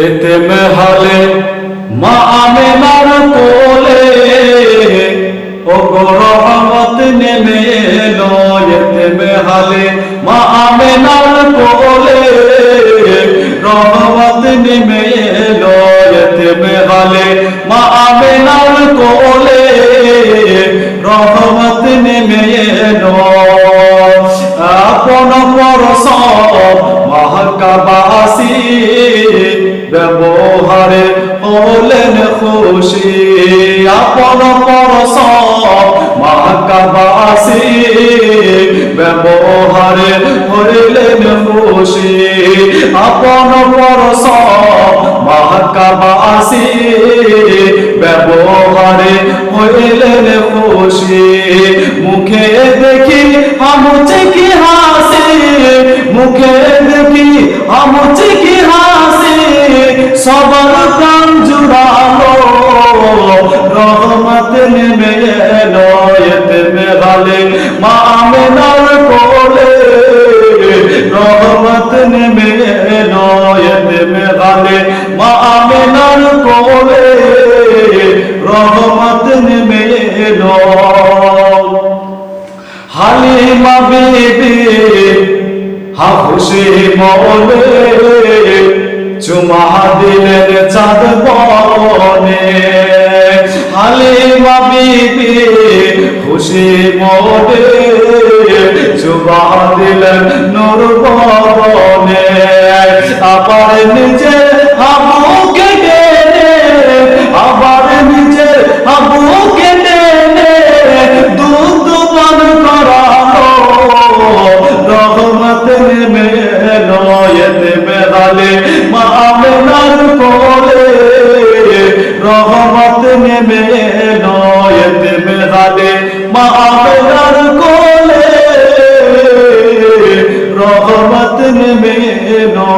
এতেম হালে মা আমেনার কোলে ওগো রহমত নেমে এলো। এতেম হালে মা আমেনার কোলে রহমত নেমে এলো। এতেম হালে মা আমেনার কোলে রহমত নেমে এলো। আপন পরসব মহকাবাসী ব্যবহারে হলেন খুশি। আপন পরসব মহকাবাসী ব্যবহারে হলেন খুশি। আপন পরসব মহকাবাসী ব্যবহারে হলেন খুশি। মুখে দেখি হামুচে কি হাসি, মুখে দেখি হামুচে কি হাসি, সবার প্রাণ জুড়ালো রহমত নেমে এলো। এতেম হালে মা আমেনার কোলে রহমত নেমে এলো। এতেম হালে মা আমেনার কোলে রহমত নেমে এলো। হালিমা বিবি হাফসে মনে চুমা দিলেন চাঁদ বনে। হালিমা বিবি খুশি মনে চুমা দিলেন নূর বনে। আবার নিজে হাবুকে টেনে, আবার নিজে হাবুকে টেনে দুধ পান করালো রহমত নেমে এলো। এতেম হালে মা আমেনার কোলে রহমত নেমে এলো। এতেম হালে মা আমেনার কোলে রহমত নেমে এলো।